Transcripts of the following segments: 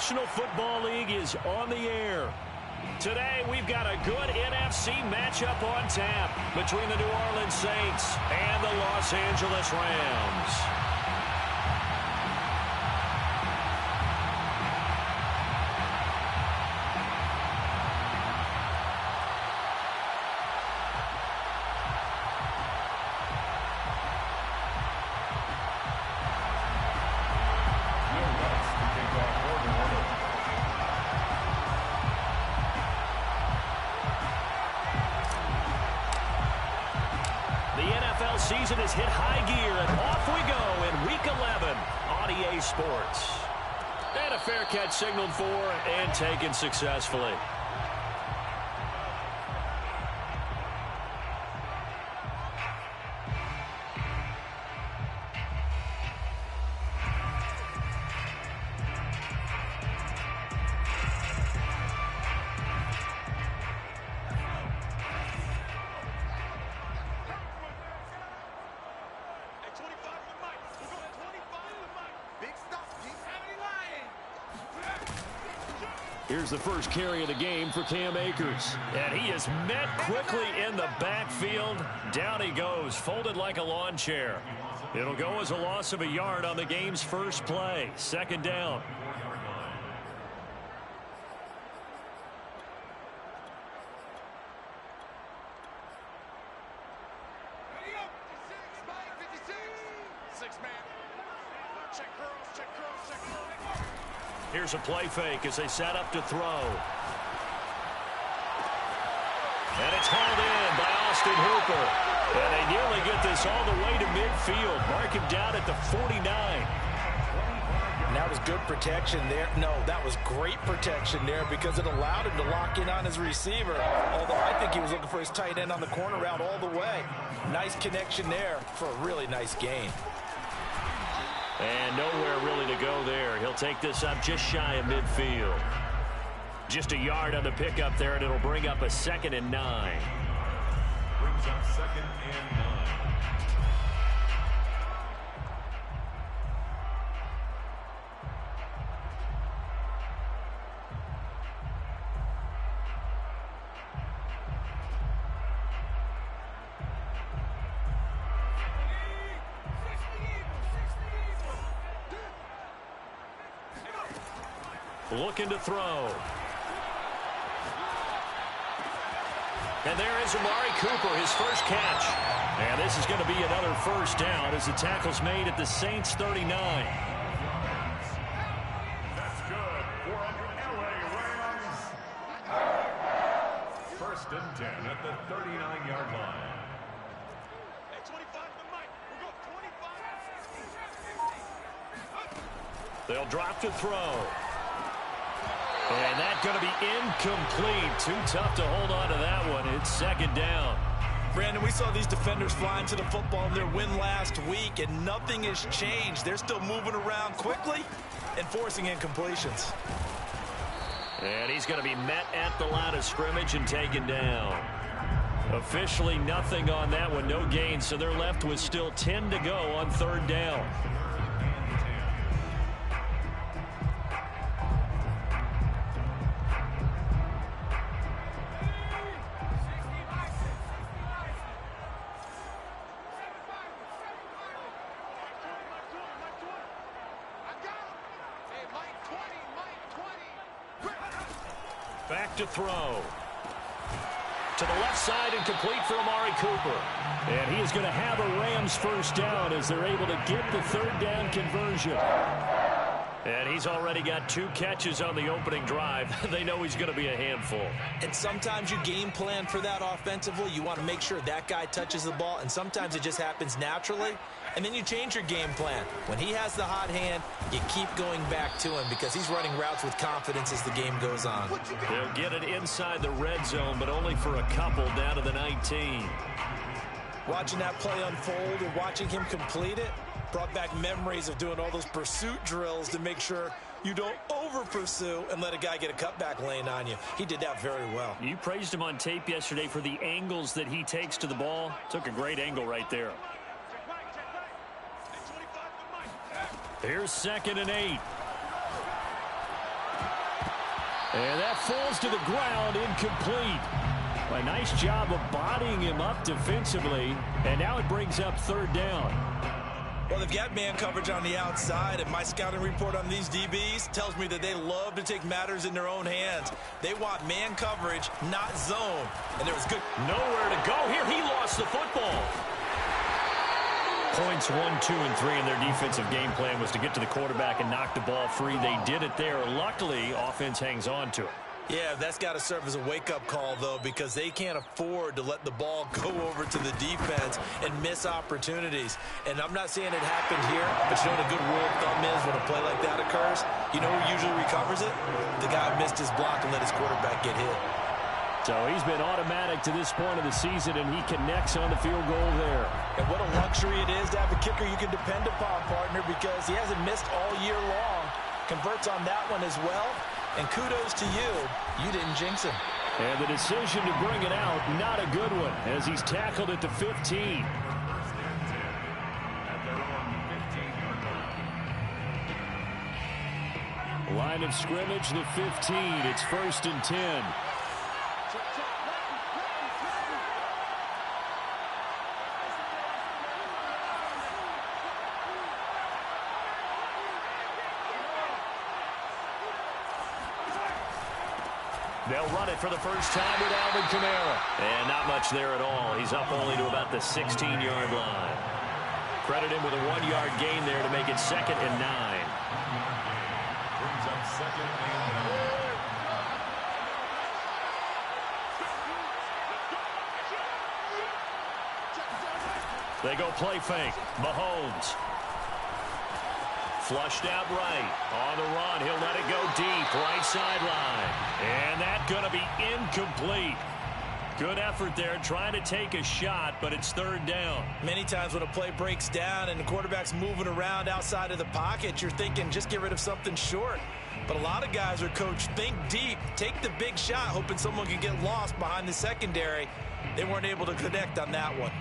National Football League is on the air. Today, we've got a good NFC matchup on tap between the New Orleans Saints and the Los Angeles Rams. Season has hit high gear, and off we go in Week 11 on EA Sports. And a fair catch signaled for and taken successfully. Here's the first carry of the game for Cam Akers. And he is met quickly in the backfield. Down he goes, folded like a lawn chair. It'll go as a loss of a yard on the game's first play. Second down. Here's a play fake as they set up to throw. And it's hauled in by Austin Hooper. And they nearly get this all the way to midfield. Mark him down at the 49. And that was good protection there. No, that was great protection there because it allowed him to lock in on his receiver. Although I think he was looking for his tight end on the corner route all the way. Nice connection there for a really nice gain. And nowhere really to go there. He'll take this up just shy of midfield. Just a yard on the pickup there, and it'll bring up a 2nd and 9. Brings up 2nd and 9. Looking to throw. And there is Amari Cooper, his first catch. And this is going to be another first down as the tackle's made at the Saints' 39. That's good for LA Rams. 1st and 10 at the 39-yard line. Hey, 25 to Mike. We'll go 25. They'll drop to throw. And that's going to be incomplete. Too tough to hold on to that one. It's 2nd down. Brandon, we saw these defenders flying to the football in their win last week, and nothing has changed. They're still moving around quickly and forcing incompletions. And he's going to be met at the line of scrimmage and taken down. Officially nothing on that one, no gain, so they're left with still 10 to go on 3rd down. Back to throw. To the left side and complete for Amari Cooper. And he is going to have a Rams first down as they're able to get the 3rd down conversion. And he's already got 2 catches on the opening drive. They know he's going to be a handful. And sometimes you game plan for that offensively. You want to make sure that guy touches the ball, and sometimes it just happens naturally. And then you change your game plan. When he has the hot hand, you keep going back to him because he's running routes with confidence as the game goes on. They'll get it inside the red zone, but only for a couple down to the 19. Watching that play unfold and watching him complete it brought back memories of doing all those pursuit drills to make sure you don't over-pursue and let a guy get a cutback lane on you. He did that very well. You praised him on tape yesterday for the angles that he takes to the ball. Took a great angle right there. Here's 2nd and 8. And that falls to the ground, incomplete. A nice job of bodying him up defensively, and now it brings up third down. Well, they've got man coverage on the outside, and my scouting report on these DBs tells me that they love to take matters in their own hands. They want man coverage, not zone. And there was good. Nowhere to go here. He lost the football. Points 1, 2, and 3 in their defensive game plan was to get to the quarterback and knock the ball free. They did it there. Luckily, offense hangs on to it. Yeah, that's got to serve as a wake-up call, though, because they can't afford to let the ball go over to the defense and miss opportunities. And I'm not saying it happened here, but you know what a good rule of thumb is when a play like that occurs? You know who usually recovers it? The guy who missed his block and let his quarterback get hit. So he's been automatic to this point of the season, and he connects on the field goal there. And what a luxury it is to have a kicker you can depend upon, partner, because he hasn't missed all year long. Converts on that one as well. And kudos to you. You didn't jinx him. And the decision to bring it out, not a good one, as he's tackled at the 15. Line of scrimmage, the 15. It's 1st and 10. They'll run it for the first time with Alvin Kamara. And not much there at all. He's up only to about the 16-yard line. Credit him with a 1-yard gain there to make it 2nd and 9. Brings up 2nd and 9. They go play fake. Mahomes. Flushed out right. On the run. He'll let it go deep. Right sideline. And that's going to be incomplete. Good effort there trying to take a shot, but it's 3rd down. Many times when a play breaks down and the quarterback's moving around outside of the pocket, you're thinking just get rid of something short. But a lot of guys are coached, think deep, take the big shot, hoping someone can get lost behind the secondary. They weren't able to connect on that one.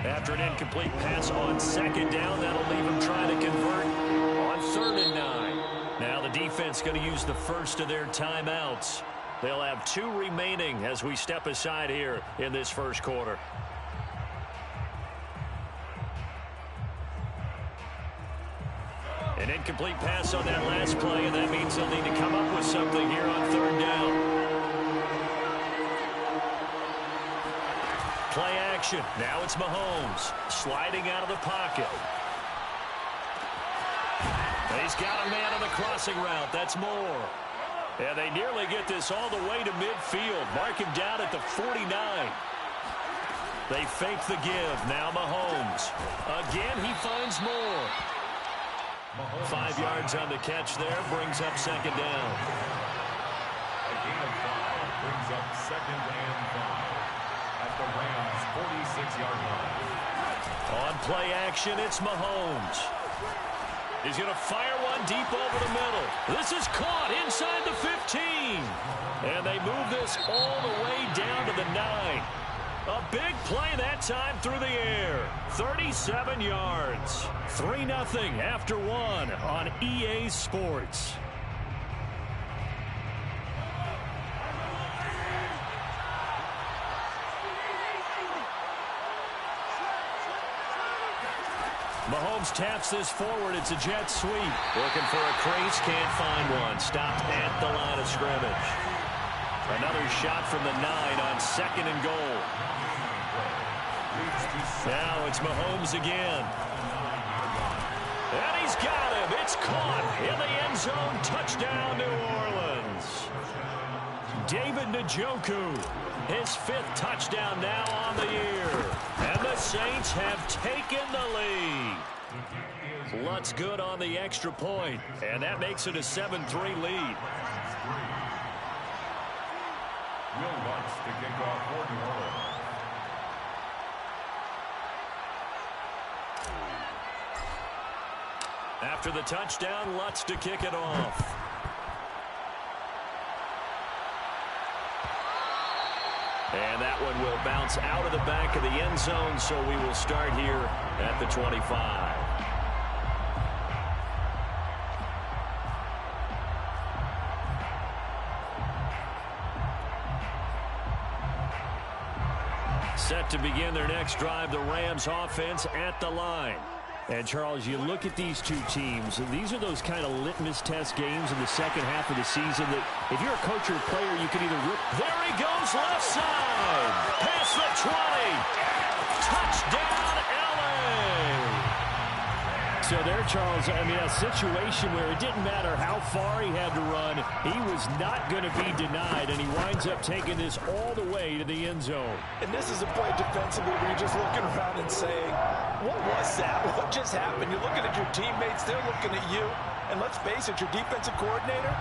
After an incomplete pass on 2nd down, that'll leave them trying to convert on 3rd and 9. Now the defense going to use the first of their timeouts. They'll have 2 remaining as we step aside here in this first quarter. An incomplete pass on that last play, and that means they'll need to come up with something here on 3rd down. Play action. Now it's Mahomes sliding out of the pocket. He's got a man on the crossing route. That's Moore. And they nearly get this all the way to midfield. Mark him down at the 49. They fake the give. Now Mahomes. Again, he finds Moore. 5 yards on the catch there. Brings up 2nd down. A gain of 5 brings up 2nd and 5 at the Rams' 46-yard line. On play action, it's Mahomes. He's going to fire one deep over the middle. This is caught inside the 15. And they move this all the way down to the 9. A big play that time through the air. 37 yards. 3-0 after 1 on EA Sports. Mahomes taps this forward. It's a jet sweep. Looking for a crease. Can't find one. Stopped at the line of scrimmage. Another shot from the 9 on 2nd and goal. Now it's Mahomes again. And he's got him. It's caught in the end zone. Touchdown, New Orleans. David Njoku, his 5th touchdown now on the year. And the Saints have taken the lead. Lutz good on the extra point, and that makes it a 7-3 lead. Will Lutz to kick off for New Orleans. After the touchdown, Lutz to kick it off. And that one will bounce out of the back of the end zone, so we will start here at the 25. Set to begin their next drive, the Rams offense at the line. And, Charles, you look at these two teams, these are those kind of litmus test games in the second half of the season that if you're a coach or a player, you can either rip. There he goes, left side. Past the 20. Touchdown, LA. So there, Charles, I mean, a situation where it didn't matter how far he had to run, he was not going to be denied, and he winds up taking this all the way to the end zone. And this is a play defensively where you're just looking around and saying, what was that? What just happened? You're looking at your teammates, they're looking at you, and let's face it, your defensive coordinator,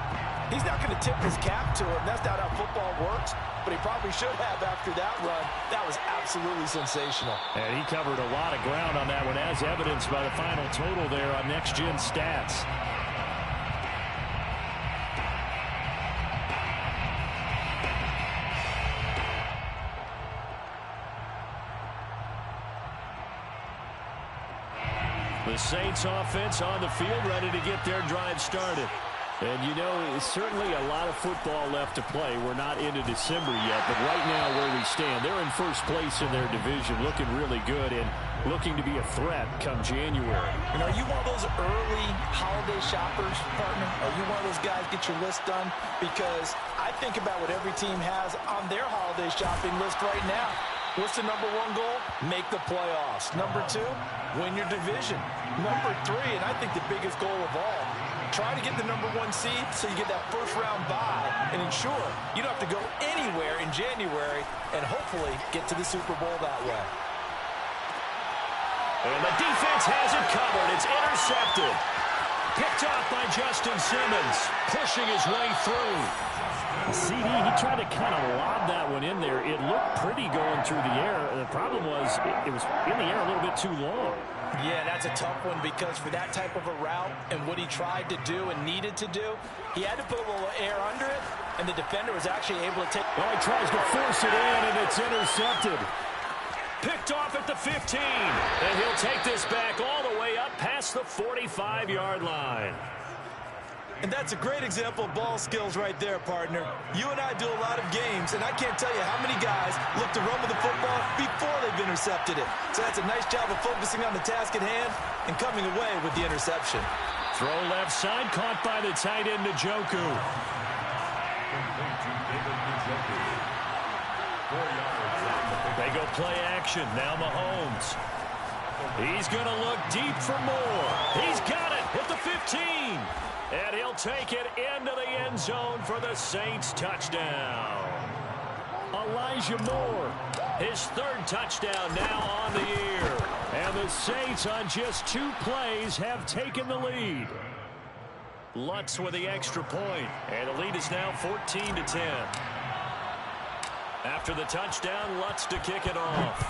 he's not going to tip his cap to him. That's not how football works, but he probably should have after that run. That was absolutely sensational. And he covered a lot of ground on that one, as evidenced by the final total there on Next Gen Stats. The Saints offense on the field, ready to get their drive started. And, you know, certainly a lot of football left to play. We're not into December yet, but right now where we stand, they're in first place in their division, looking really good and looking to be a threat come January. And are you one of those early holiday shoppers, partner? Are you one of those guys get your list done? Because I think about what every team has on their holiday shopping list right now. What's the number one goal? Make the playoffs. Number two, win your division. Number three, and I think the biggest goal of all, try to get the number one seed so you get that first round bye and ensure you don't have to go anywhere in January and hopefully get to the Super Bowl that way. And the defense has it covered. It's intercepted. Picked off by Justin Simmons, pushing his way through. CD, he tried to kind of lob that one in there. It looked pretty going through the air. The problem was it was in the air a little bit too long. Yeah, that's a tough one because for that type of a route and what he tried to do and needed to do, he had to put a little air under it, and the defender was actually able to take... Well, he tries to force it in, and it's intercepted. Picked off at the 15, and he'll take this back all the way up past the 45-yard line. And that's a great example of ball skills right there, partner. You and I do a lot of games, and I can't tell you how many guys look to run with the football before they've intercepted it. So that's a nice job of focusing on the task at hand and coming away with the interception. Throw left side, caught by the tight end, Njoku. They go play action. Now Mahomes. He's going to look deep for more. He's got it at the 15. And he'll take it into the end zone for the Saints touchdown. Elijah Moore, his third touchdown now on the year. And the Saints on just 2 plays have taken the lead. Lutz with the extra point. And the lead is now 14-10. After the touchdown, Lutz to kick it off.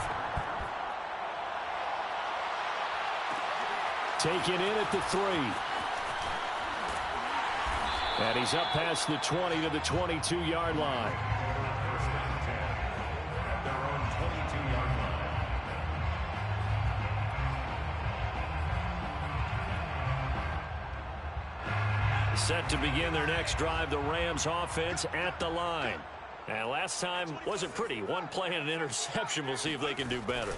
Taken in at the 3. And he's up past the 20 to the 22-yard line. First and 10 at their own 22-yard line. Set to begin their next drive, the Rams offense at the line. And last time wasn't pretty. One play and an interception. We'll see if they can do better.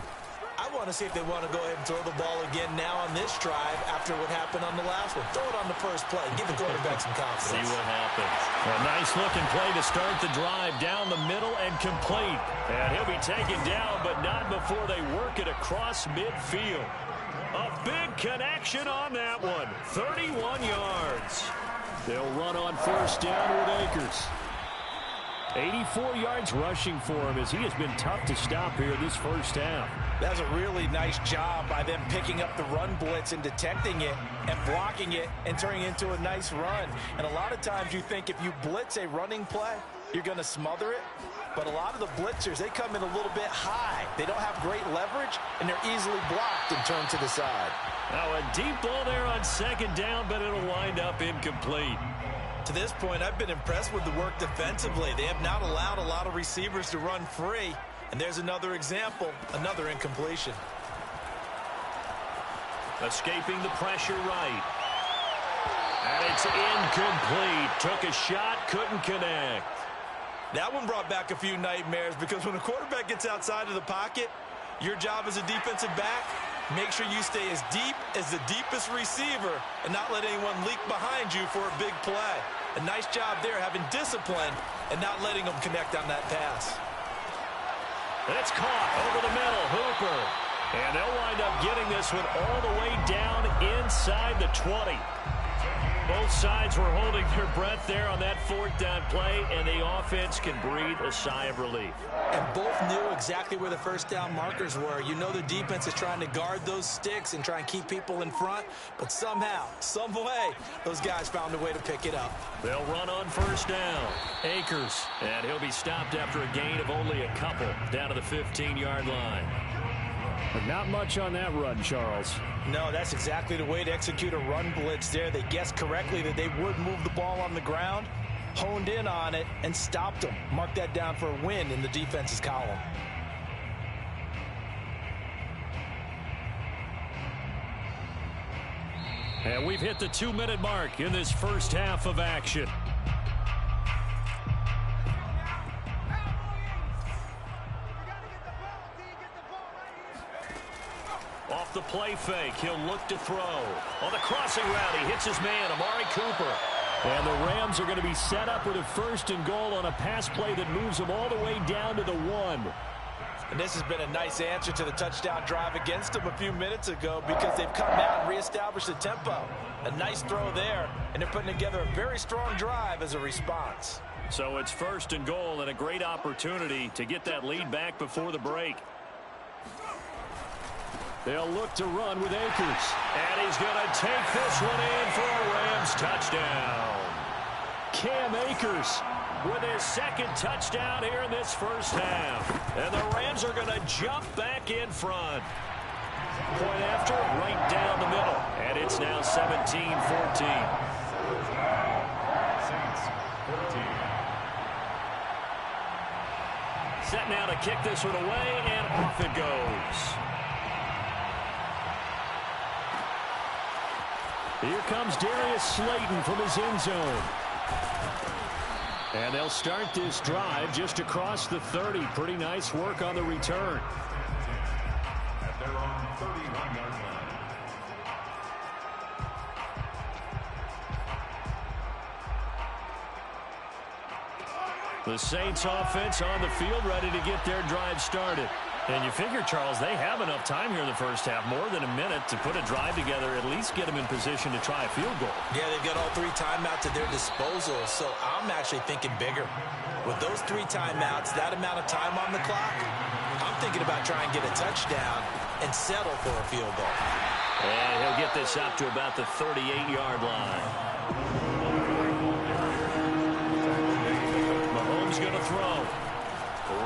I want to see if they want to go ahead and throw the ball again now on this drive after what happened on the last one. Throw it on the first play. Give the quarterback some confidence. See what happens. A nice-looking play to start the drive down the middle and complete. And he'll be taken down, but not before they work it across midfield. A big connection on that one. 31 yards. They'll run on first down with Akers. 84 yards rushing for him as he has been tough to stop here this first half. That's a really nice job by them picking up the run blitz and detecting it and blocking it and turning it into a nice run. And a lot of times you think if you blitz a running play, you're going to smother it. But a lot of the blitzers, they come in a little bit high. They don't have great leverage, and they're easily blocked and turned to the side. Now a deep ball there on second down, but it'll wind up incomplete. To this point, I've been impressed with the work defensively. They have not allowed a lot of receivers to run free. And there's another example, another incompletion. Escaping the pressure right. And it's incomplete. Took a shot, couldn't connect. That one brought back a few nightmares because when a quarterback gets outside of the pocket, your job as a defensive back, make sure you stay as deep as the deepest receiver and not let anyone leak behind you for a big play. A nice job there having discipline and not letting them connect on that pass. It's caught over the middle. Hooper. And they'll wind up getting this one all the way down inside the 20. Both sides were holding their breath there on that fourth down play, and the offense can breathe a sigh of relief. And both knew exactly where the first down markers were. You know the defense is trying to guard those sticks and try and keep people in front, but somehow, some way, those guys found a way to pick it up. They'll run on first down. Akers, and he'll be stopped after a gain of only a couple down to the 15-yard line. But not much on that run, Charles. No, that's exactly the way to execute a run blitz there. They guessed correctly that they would move the ball on the ground, honed in on it, and stopped them. Mark that down for a win in the defense's column. And we've hit the 2-minute mark in this first half of action. Off the play fake, he'll look to throw. On the crossing route, he hits his man, Amari Cooper. And the Rams are going to be set up with a 1st and goal on a pass play that moves them all the way down to the 1. And this has been a nice answer to the touchdown drive against them a few minutes ago because they've come out and reestablished the tempo. A nice throw there, and they're putting together a very strong drive as a response. So it's 1st and goal and a great opportunity to get that lead back before the break. They'll look to run with Akers. And he's going to take this one in for a Rams touchdown. Cam Akers with his 2nd touchdown here in this first half. And the Rams are going to jump back in front. Point after, right down the middle. And it's now 17-14. Saints 14. Set now to kick this one away, and off it goes. Here comes Darius Slayton from his end zone. And they'll start this drive just across the 30. Pretty nice work on the return. At their own 31-yard line. The Saints offense on the field ready to get their drive started. And you figure, Charles, they have enough time here in the first half, more than a minute, to put a drive together, at least get them in position to try a field goal. Yeah, they've got all 3 timeouts at their disposal, so I'm actually thinking bigger. With those 3 timeouts, that amount of time on the clock, I'm thinking about trying to get a touchdown and settle for a field goal. And he'll get this up to about the 38-yard line. Mahomes going to throw.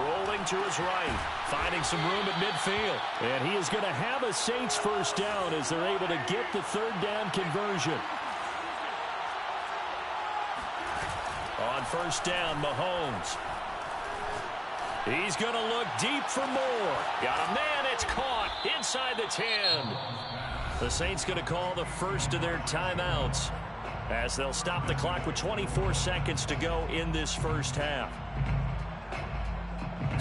Rolling to his right. Finding some room at midfield. And he is going to have a Saints first down as they're able to get the 3rd down conversion. On first down, Mahomes. He's going to look deep for more. Got a man, it's caught inside the 10. The Saints going to call the first of their timeouts as they'll stop the clock with 24 seconds to go in this first half.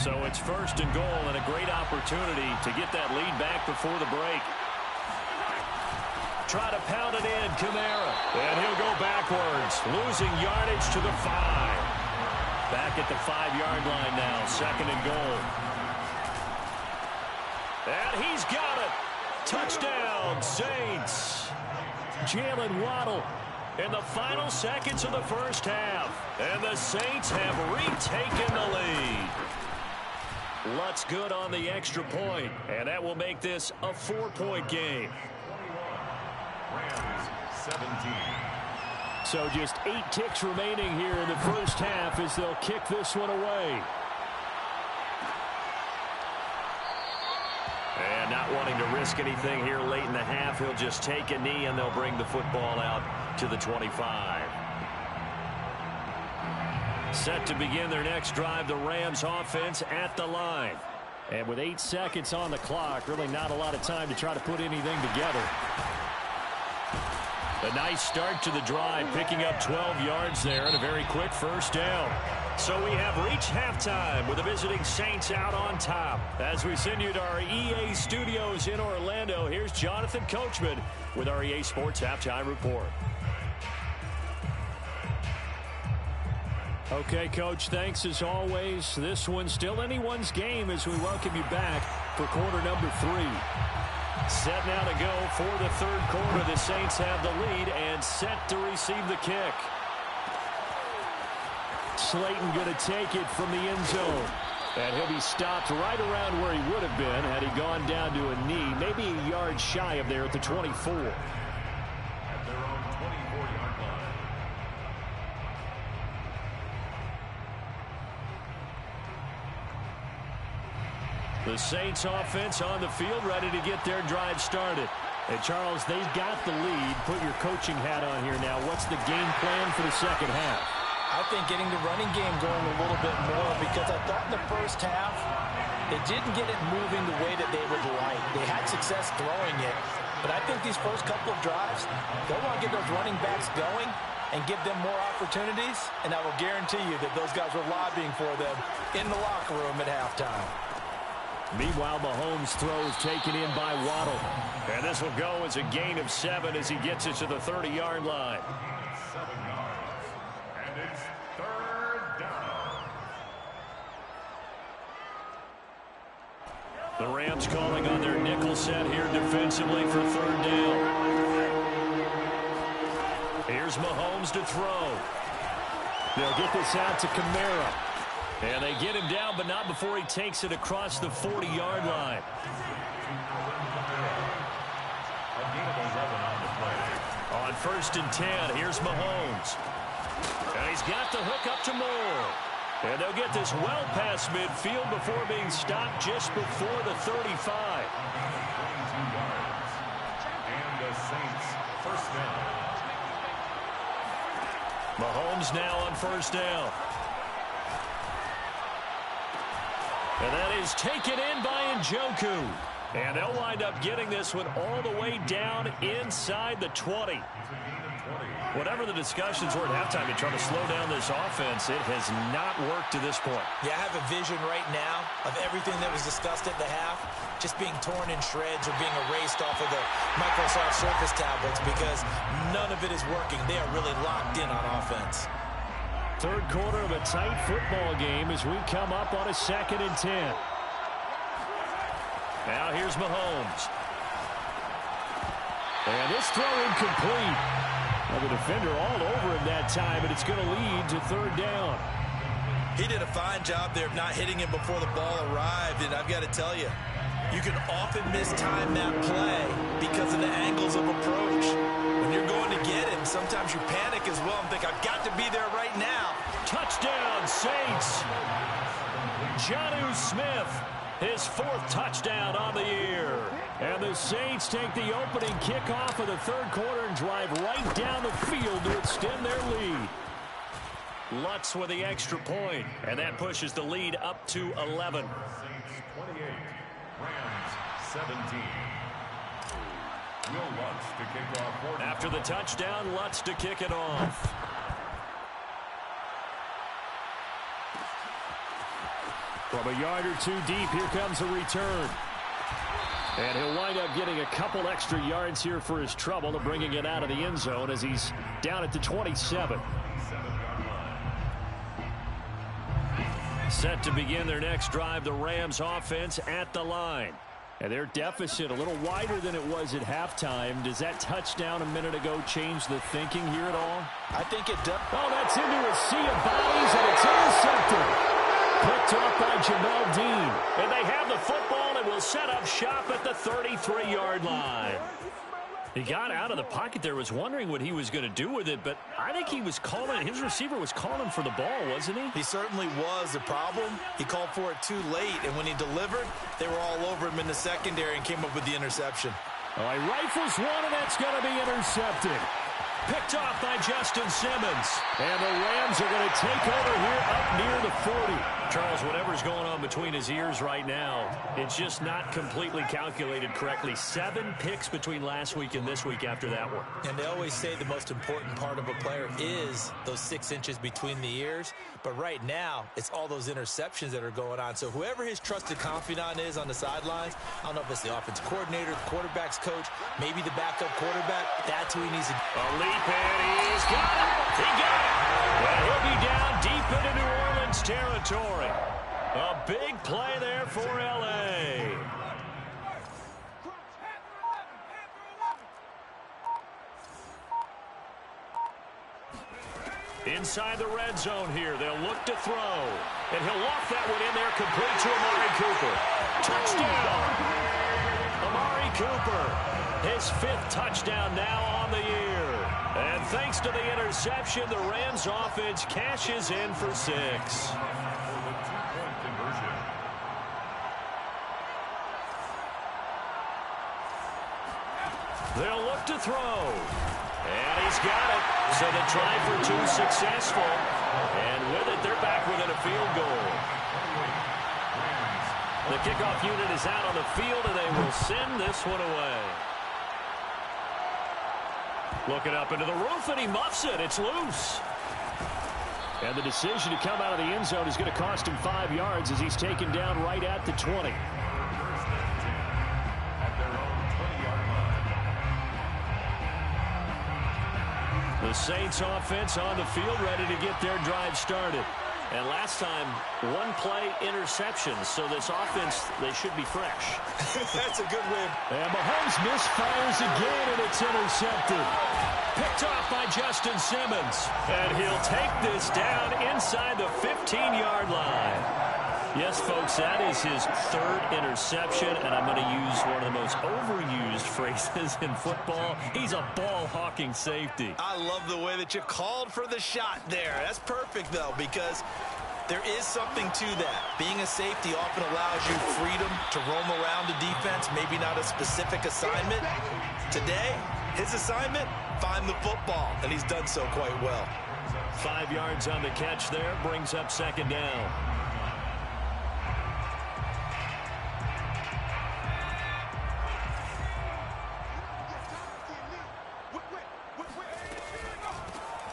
So it's 1st and goal and a great opportunity to get that lead back before the break. Try to pound it in, Kamara. And he'll go backwards, losing yardage to the 5. Back at the 5-yard line now, 2nd and goal. And he's got it. Touchdown, Saints. Jalen Waddle in the final seconds of the first half. And the Saints have retaken the lead. Lutz good on the extra point, and that will make this a 4-point game. Rams 17. So just 8 ticks remaining here in the first half as they'll kick this one away. And not wanting to risk anything here late in the half, he'll just take a knee and they'll bring the football out to the 25. Set to begin their next drive, the Rams offense at the line. And with 8 seconds on the clock, really not a lot of time to try to put anything together. A nice start to the drive, picking up 12 yards there and a very quick first down. So we have reached halftime with the visiting Saints out on top. As we send you to our EA studios in Orlando, here's Jonathan Coachman with our EA Sports Halftime Report. Okay, Coach, thanks as always. This one's still anyone's game as we welcome you back for quarter number 3. Set now to go for the third quarter. The Saints have the lead and set to receive the kick. Slayton going to take it from the end zone. And he'll be stopped right around where he would have been had he gone down to a knee, maybe a yard shy of there at the 24. At their own 24-yard line. The Saints offense on the field, ready to get their drive started. And Charles, they've got the lead. Put your coaching hat on here now. What's the game plan for the second half? I think getting the running game going a little bit more, because I thought in the first half they didn't get it moving the way that they would like. They had success throwing it, but I think these first couple of drives, they want to get those running backs going and give them more opportunities, and I will guarantee you that those guys were lobbying for them in the locker room at halftime. Meanwhile, Mahomes throws taken in by Waddle. And this will go as a gain of 7 as he gets it to the 30-yard line. 7 yards. And it's third down. The Rams calling on their nickel set here defensively for third down. Here's Mahomes to throw. They'll get this out to Kamara. And they get him down, but not before he takes it across the 40-yard line. A gain of 11 on the play. On 1st and 10, here's Mahomes. And he's got the hook up to Moore. And they'll get this well past midfield before being stopped just before the 35. 22 yards. And the Saints first down. Mahomes now on 1st down. And that is taken in by Njoku. And they'll wind up getting this one all the way down inside the 20. Whatever the discussions were at halftime to try to slow down this offense, it has not worked to this point. Yeah, I have a vision right now of everything that was discussed at the half just being torn in shreds or being erased off of the Microsoft Surface tablets, because none of it is working. They are really locked in on offense. Third quarter of a tight football game as we come up on a 2nd and 10. Now here's Mahomes. And this throw incomplete. Well, the defender all over him that time, and it's going to lead to third down. He did a fine job there of not hitting him before the ball arrived, and I've got to tell you, you can often mistime that play because of the angles of approach. When you're going to get him, sometimes you panic as well and think, I've got to be there right now. Touchdown, Saints. Jonnu Smith, his 4th touchdown on the year. And the Saints take the opening kickoff of the third quarter and drive right down the field to extend their lead. Lutz with the extra point, and that pushes the lead up to 11. Saints 28, Rams 17. Will Lutz to kick off. After the touchdown, Lutz to kick it off. From a yard or 2 deep, here comes a return. And he'll wind up getting a couple extra yards here for his trouble to bringing it out of the end zone as he's down at the 27. Set to begin their next drive, the Rams offense at the line. And their deficit a little wider than it was at halftime. Does that touchdown a minute ago change the thinking here at all? I think it does. Oh, that's into a sea of bodies, and it's intercepted. Picked off by Jamel Dean. And they have the football and will set up shop at the 33-yard line. He got out of the pocket there, was wondering what he was going to do with it, but I think he was calling, his receiver was calling for the ball, wasn't he? He certainly was. The problem, he called for it too late, and when he delivered, they were all over him in the secondary and came up with the interception. All right, rifles one, and that's going to be intercepted. Picked off by Justin Simmons. And the Rams are going to take over here up near the 40. Charles, whatever's going on between his ears right now, it's just not completely calculated correctly. 7 picks between last week and this week after that one. And they always say the most important part of a player is those 6 inches between the ears. But right now, it's all those interceptions that are going on. So whoever his trusted confidant is on the sidelines, I don't know if it's the offensive coordinator, the quarterback's coach, maybe the backup quarterback, that's who he needs to... A leap, and he's got it. He got it. Well, he'll be down deep into New Orleans territory. A big play there for L.A. Inside the red zone here. They'll look to throw. And he'll loft that one in there, complete to Amari Cooper. Touchdown! Amari Cooper, his 5th touchdown now on the year. And thanks to the interception, the Rams offense cashes in for 6. They'll look to throw. And he's got it. So the try for 2 successful. And with it, they're back within a field goal. The kickoff unit is out on the field, and they will send this one away. Looking up into the roof, and he muffs it. It's loose. And the decision to come out of the end zone is going to cost him 5 yards as he's taken down right at the 20. The Saints offense on the field, ready to get their drive started. And last time, 1 play interception. So this offense, they should be fresh. That's a good win. And Mahomes misfires again, and it's intercepted. Picked off by Justin Simmons. And he'll take this down inside the 15-yard line. Yes, folks, that is his 3rd interception, and I'm going to use one of the most overused phrases in football. He's a ball-hawking safety. I love the way that you called for the shot there. That's perfect, though, because there is something to that. Being a safety often allows you freedom to roam around the defense, maybe not a specific assignment. Today, his assignment, find the football, and he's done so quite well. 5 yards on the catch there, brings up 2nd down.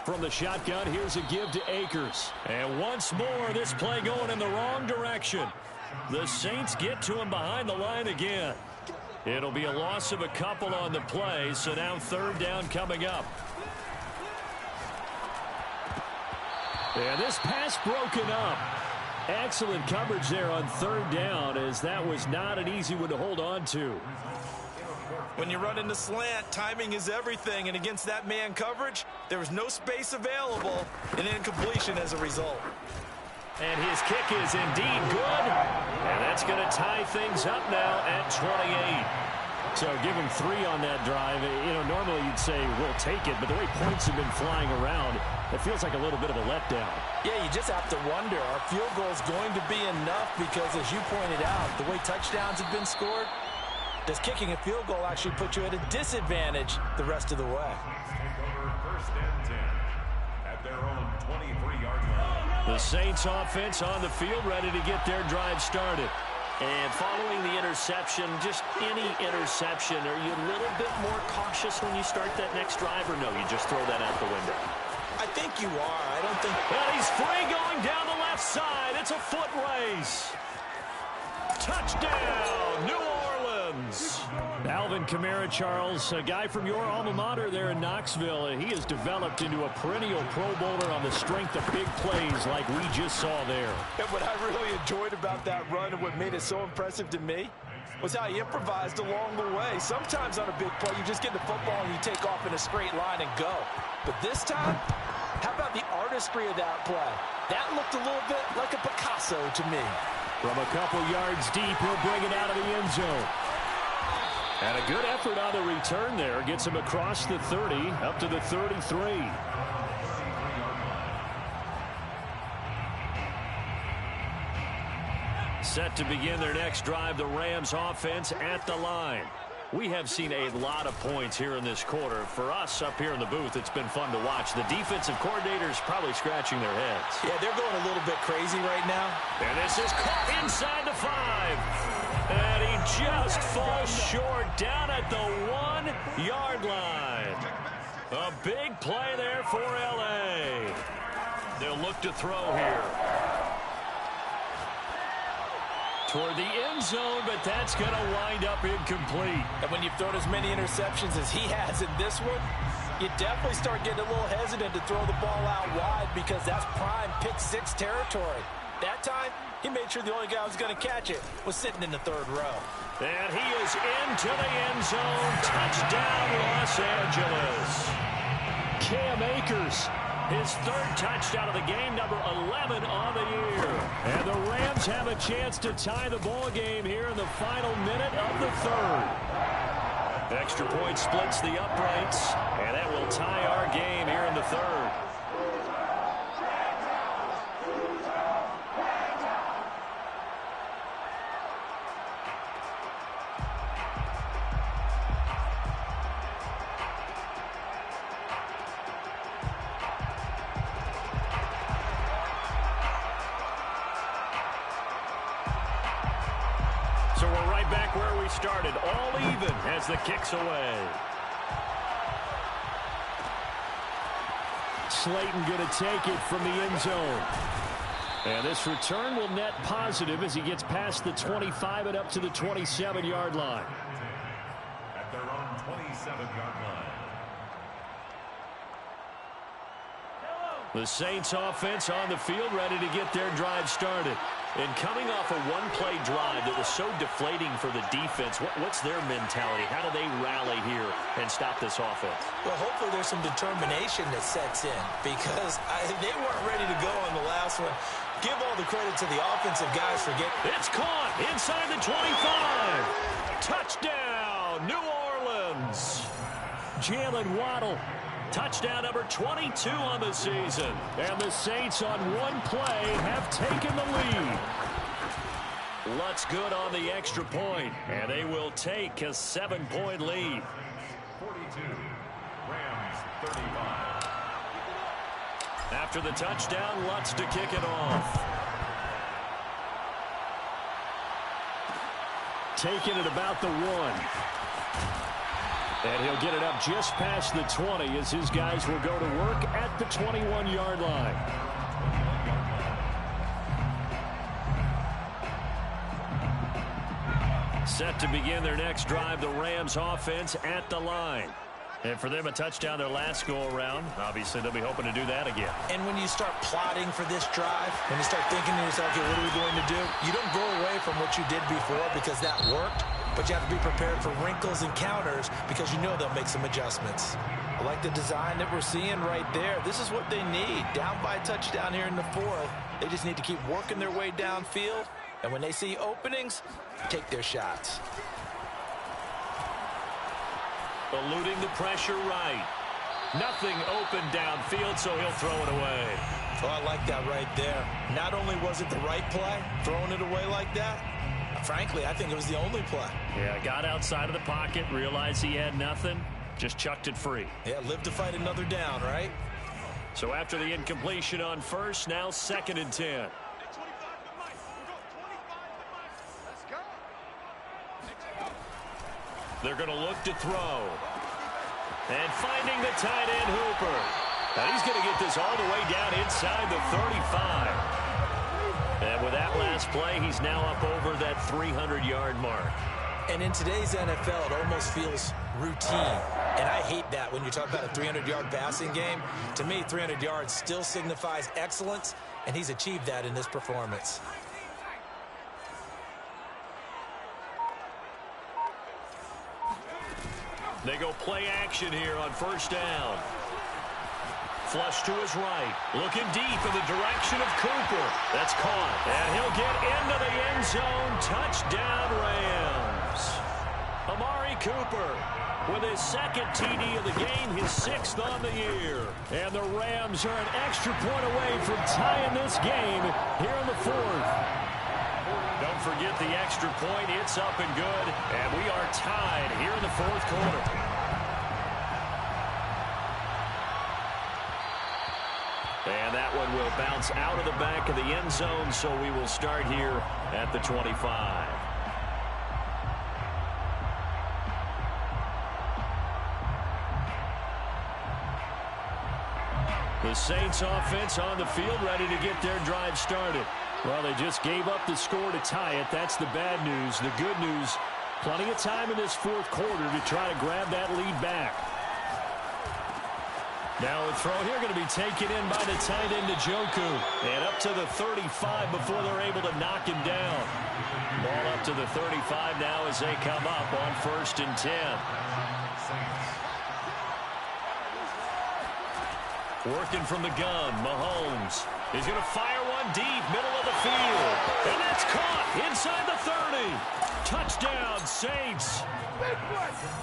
From the shotgun, here's a give to Akers. And once more, this play going in the wrong direction. The Saints get to him behind the line again. It'll be a loss of a couple on the play, so now 3rd down coming up. And this pass broken up. Excellent coverage there on 3rd down, as that was not an easy one to hold on to. When you run in the slant, timing is everything, and against that man coverage, there was no space available, and incompletion as a result. And his kick is indeed good, and that's going to tie things up now at 28. So give him 3 on that drive. You know, normally you'd say we'll take it, but the way points have been flying around, it feels like a little bit of a letdown. Yeah, you just have to wonder, are field goals going to be enough? Because as you pointed out, the way touchdowns have been scored, does kicking a field goal actually put you at a disadvantage the rest of the way? Take over 1st and 10 at their own 23-yard line. The Saints offense on the field, ready to get their drive started. And following the interception, just any interception, are you a little bit more cautious when you start that next drive, or no, you just throw that out the window? I think you are. I don't think... And he's free going down the left side. It's a foot race. Touchdown, New Orleans. Alvin Kamara, Charles, a guy from your alma mater there in Knoxville. He has developed into a perennial Pro Bowler on the strength of big plays like we just saw there. And what I really enjoyed about that run and what made it so impressive to me was how he improvised along the way. Sometimes on a big play, you just get the football and you take off in a straight line and go. But this time, how about the artistry of that play? That looked a little bit like a Picasso to me. From a couple yards deep, he'll bring it out of the end zone. And a good effort on the return there. Gets him across the 30, up to the 33. Set to begin their next drive, the Rams offense at the line. We have seen a lot of points here in this quarter. For us up here in the booth, it's been fun to watch. The defensive coordinators probably scratching their heads. Yeah, they're going a little bit crazy right now. And this is caught inside the 5. And he just falls short down at the 1-yard line. A big play there for L.A. They'll look to throw here. Toward the end zone, but that's going to wind up incomplete. And when you've thrown as many interceptions as he has in this one, you definitely start getting a little hesitant to throw the ball out wide because that's prime pick-6 territory. That time, he made sure the only guy who was going to catch it was sitting in the 3rd row. And he is into the end zone. Touchdown, Los Angeles. Cam Akers, his 3rd touchdown of the game, number 11 on the year. And the Rams have a chance to tie the ball game here in the final minute of the 3rd. Extra point splits the uprights, and that will tie our game here in the 3rd. So we're right back where we started, all even as the kick's away. Slayton going to take it from the end zone. And this return will net positive as he gets past the 25 and up to the 27-yard line. At their own 27-yard line. The Saints offense on the field ready to get their drive started. And coming off a one-play drive that was so deflating for the defense, what's their mentality? How do they rally here and stop this offense? Well, hopefully there's some determination that sets in because they weren't ready to go on the last one. Give all the credit to the offensive guys for getting... It's caught inside the 25. Touchdown, New Orleans. Jalen Waddle. Touchdown number 22 on the season. And the Saints on one play have taken the lead. Lutz good on the extra point, and they will take a 7-point lead. 42, Rams 35. After the touchdown, Lutz to kick it off. Taking it about the 1. And he'll get it up just past the 20 as his guys will go to work at the 21-yard line. Set to begin their next drive, the Rams offense at the line. And for them, a touchdown their last go-around. Obviously, they'll be hoping to do that again. And when you start plotting for this drive, when you start thinking to yourself, okay, what are we going to do? You don't go away from what you did before because that worked. But you have to be prepared for wrinkles and counters because you know they'll make some adjustments. I like the design that we're seeing right there. This is what they need. Down by a touchdown here in the 4th. They just need to keep working their way downfield. And when they see openings, take their shots. Eluding the pressure right. Nothing open downfield, so he'll throw it away. Oh, I like that right there. Not only was it the right play, throwing it away like that, frankly, I think it was the only play. Yeah, got outside of the pocket, realized he had nothing, just chucked it free. Yeah, live to fight another down, right? So after the incompletion on first, now 2nd and 10. They're going to look to throw. And finding the tight end, Hooper. Now he's going to get this all the way down inside the 35. And with that last play, he's now up over that 300-yard mark. And in today's NFL, it almost feels routine. And I hate that when you talk about a 300-yard passing game. To me, 300 yards still signifies excellence, and he's achieved that in this performance. They go play action here on first down. Flush to his right. Looking deep in the direction of Cooper. That's caught. And he'll get into the end zone. Touchdown, Rams. Amari Cooper with his 2nd TD of the game, his 6th on the year. And the Rams are an extra point away from tying this game here in the 4th. Don't forget the extra point. It's up and good. And we are tied here in the fourth quarter. And that one will bounce out of the back of the end zone, so we will start here at the 25. The Saints offense on the field, ready to get their drive started. Well, they just gave up the score to tie it. That's the bad news. The good news, plenty of time in this fourth quarter to try to grab that lead back. Now a throw here going to be taken in by the tight end, Njoku. And up to the 35 before they're able to knock him down. Ball up to the 35 now as they come up on 1st and 10. Working from the gun, Mahomes. He's going to fire one deep, middle of the field. And that's caught inside the 30. Touchdown, Saints.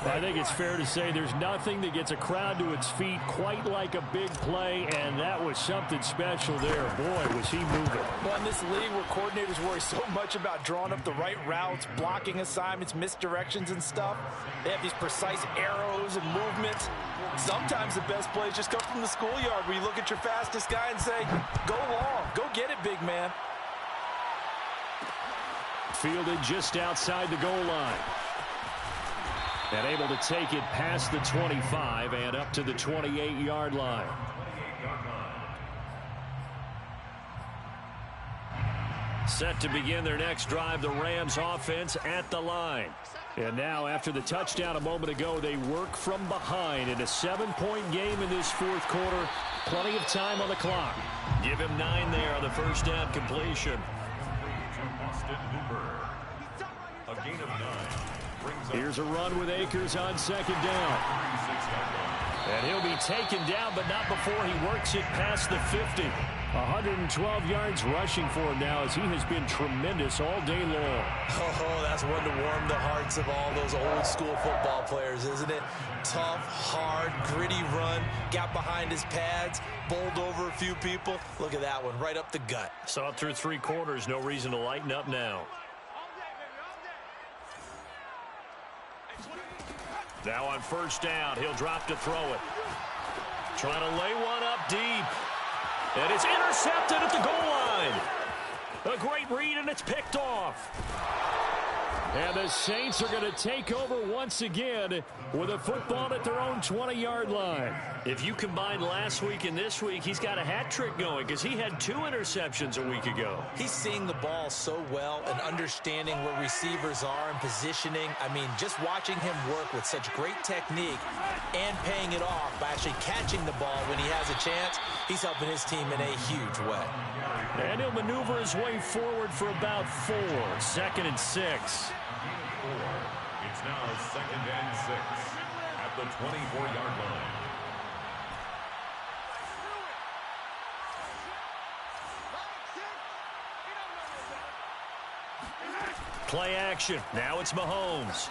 I think it's fair to say there's nothing that gets a crowd to its feet quite like a big play, and that was something special there. Boy, was he moving. Well, in this league where coordinators worry so much about drawing up the right routes, blocking assignments, misdirections and stuff, they have these precise arrows and movements. Sometimes the best plays just come from the schoolyard where you look at your fastest guy and say, go long, go get it, big man. Fielded just outside the goal line. And able to take it past the 25 and up to the 28-yard line. Set to begin their next drive, the Rams offense at the line. And now after the touchdown a moment ago, they work from behind in a 7-point game in this fourth quarter. Plenty of time on the clock. Give him 9 there on the first down completion. A gain of 9. Here's a run with Akers on 2nd down. And he'll be taken down, but not before he works it past the 50. 112 yards rushing for him now as he has been tremendous all day long. Oh, that's one to warm the hearts of all those old school football players, isn't it? Tough, hard, gritty run, got behind his pads, bowled over a few people. Look at that one, right up the gut. Saw it through 3 quarters, no reason to lighten up now. Now on 1st down, he'll drop to throw it. Trying to lay one up deep. And it's intercepted at the goal line. A great read, and it's picked off. And the Saints are going to take over once again with a football at their own 20-yard line. If you combine last week and this week, he's got a hat trick going because he had 2 interceptions a week ago. He's seeing the ball so well and understanding where receivers are and positioning. I mean, just watching him work with such great technique and paying it off by actually catching the ball when he has a chance, he's helping his team in a huge way. And he'll maneuver his way forward for about 4. 2nd and 6. It's now 2nd and 6 at the 24-yard line. Play action. Now it's Mahomes.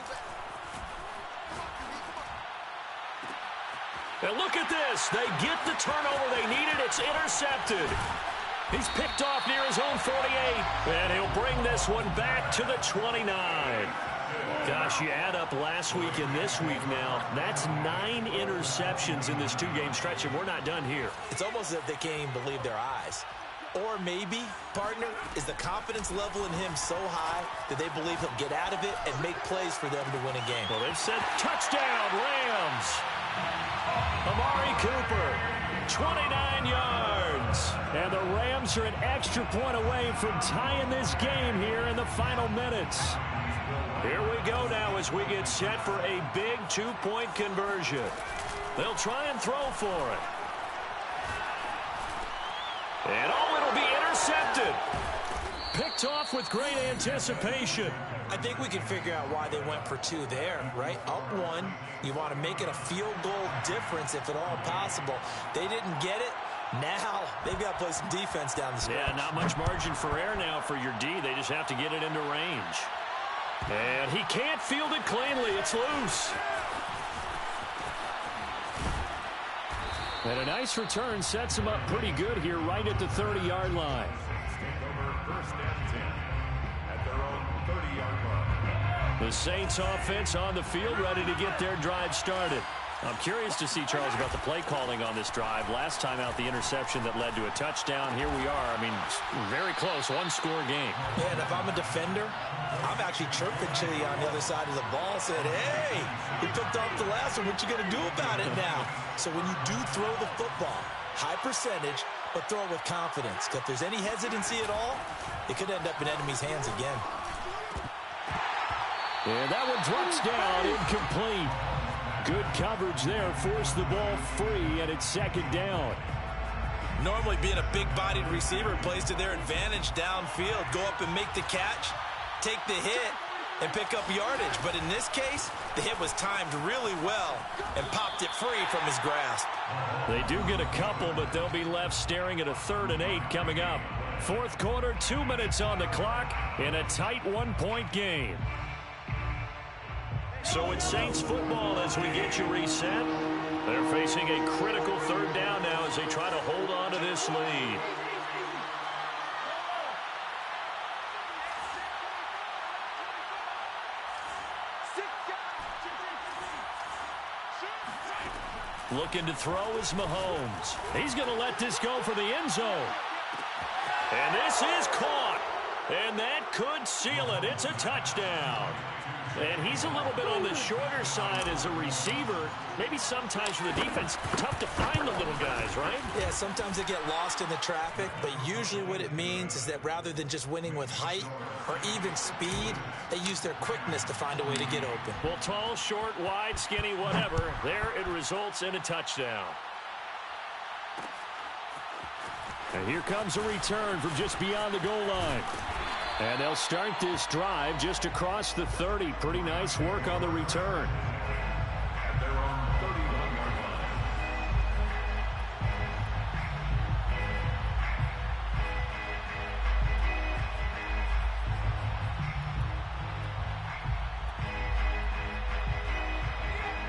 And look at this. They get the turnover they needed. It's intercepted. He's picked off near his own 48. And he'll bring this one back to the 29. Gosh, you add up last week and this week now. That's 9 interceptions in this 2-game stretch, and we're not done here. It's almost as if they can't even believe their eyes. Or maybe, partner, is the confidence level in him so high that they believe he'll get out of it and make plays for them to win a game. Well, they've said touchdown, Rams. Amari Cooper, 29 yards. And the Rams are an extra point away from tying this game here in the final minutes. Here we go now as we get set for a big 2-point conversion. They'll try and throw for it. And it'll be intercepted. Picked off with great anticipation. I think we can figure out why they went for 2 there, right? Up 1. You want to make it a field goal difference if at all possible. They didn't get it. Now they've got to play some defense down the stretch. Yeah, not much margin for error now for your D. They just have to get it into range. And he can't field it cleanly. It's loose. And a nice return sets him up pretty good here right at the 30-yard line. Take over 1st and 10 their own 30-yard line. The Saints offense on the field, ready to get their drive started. I'm curious to see, Charles, about the play calling on this drive. Last time out, the interception that led to a touchdown. Here we are. I mean, very close, one-score game. Yeah, and if I'm a defender, I'm actually chirping to you on the other side of the ball, said, hey, he picked off the last one. What you going to do about it now? So when you do throw the football, high percentage, but throw it with confidence. Because if there's any hesitancy at all, it could end up in enemy's hands again. And that one drops down, incomplete. Good coverage there, forced the ball free, and it's second down. Normally being a big-bodied receiver plays to their advantage downfield. Go up and make the catch, take the hit, and pick up yardage. But in this case, the hit was timed really well and popped it free from his grasp. They do get a couple, but they'll be left staring at a 3rd and 8 coming up. Fourth quarter, 2 minutes on the clock in a tight one-point game. So it's Saints football as we get you reset. They're facing a critical 3rd down now as they try to hold on to this lead. Looking to throw is Mahomes. He's going to let this go for the end zone. And this is caught. And that could seal it. It's a touchdown. And he's a little bit on the shorter side as a receiver. Maybe sometimes for the defense, tough to find the little guys, right? Yeah, sometimes they get lost in the traffic, but usually what it means is that rather than just winning with height or even speed, they use their quickness to find a way to get open. Well, tall, short, wide, skinny, whatever, there it results in a touchdown. And here comes a return from just beyond the goal line. And they'll start this drive just across the 30. Pretty nice work on the return. At their own 31-yard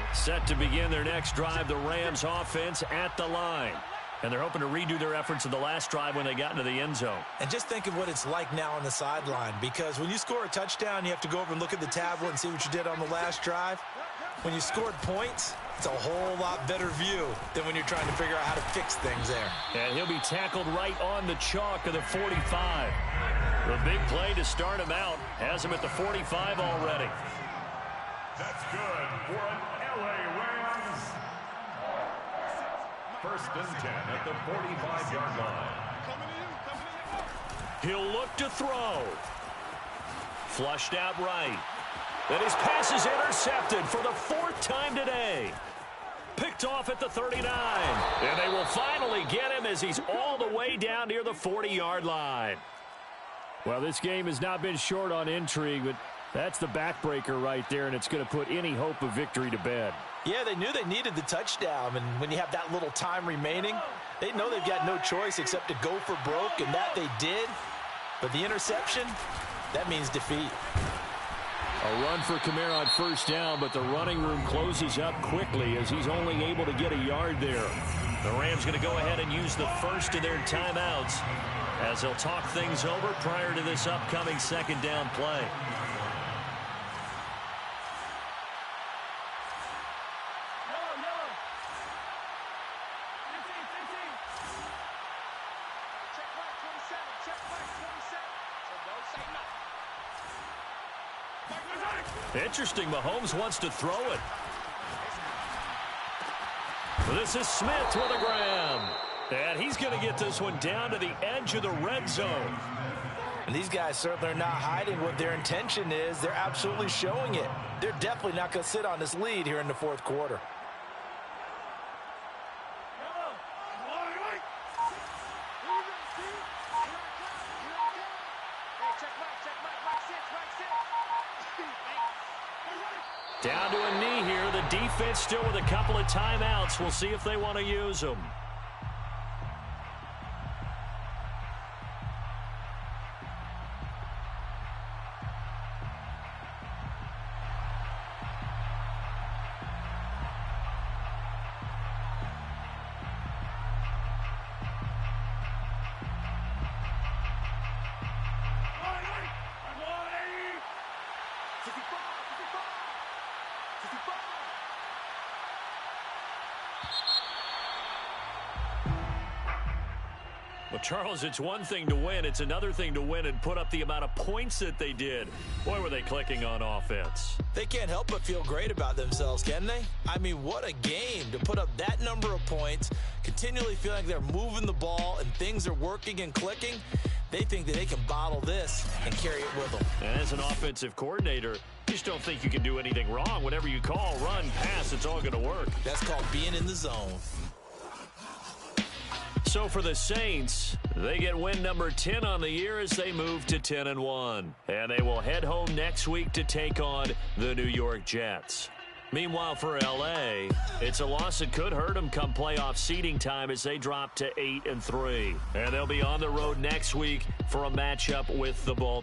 line. Set to begin their next drive, the Rams offense at the line. And they're hoping to redo their efforts in the last drive when they got into the end zone. And just think of what it's like now on the sideline, because when you score a touchdown, you have to go over and look at the tablet and see what you did on the last drive. When you scored points, it's a whole lot better view than when you're trying to figure out how to fix things there. And he'll be tackled right on the chalk of the 45. The big play to start him out has him at the 45 already. That's good for an LA Rams. 1st and 10 at the 45-yard line. He'll look to throw. Flushed out right. And his pass is intercepted for the 4th time today. Picked off at the 39. And they will finally get him as he's all the way down near the 40-yard line. Well, this game has not been short on intrigue, but that's the backbreaker right there, and it's going to put any hope of victory to bed. Yeah, they knew they needed the touchdown, and when you have that little time remaining, they know they've got no choice except to go for broke, and that they did. But the interception, that means defeat. A run for Kamara on 1st down, but the running room closes up quickly as he's only able to get a yard there. The Rams going to go ahead and use the first of their timeouts as they'll talk things over prior to this upcoming 2nd down play. Interesting, Mahomes wants to throw it. This is Smith with a grab. And he's going to get this one down to the edge of the red zone. And these guys certainly are not hiding what their intention is. They're absolutely showing it. They're definitely not going to sit on this lead here in the 4th quarter. Down to a knee here. The defense still with a couple of timeouts. We'll see if they want to use them. Charles, it's one thing to win. It's another thing to win and put up the amount of points that they did. Boy, were they clicking on offense. They can't help but feel great about themselves, can they? I mean, what a game to put up that number of points, continually feeling like they're moving the ball and things are working and clicking. They think that they can bottle this and carry it with them. And as an offensive coordinator, you just don't think you can do anything wrong. Whatever you call, run, pass, it's all going to work. That's called being in the zone. So for the Saints, they get win number 10 on the year as they move to 10-1. And they will head home next week to take on the New York Jets. Meanwhile, for L.A., it's a loss that could hurt them come playoff seeding time as they drop to 8-3. And they'll be on the road next week for a matchup with the Baltimore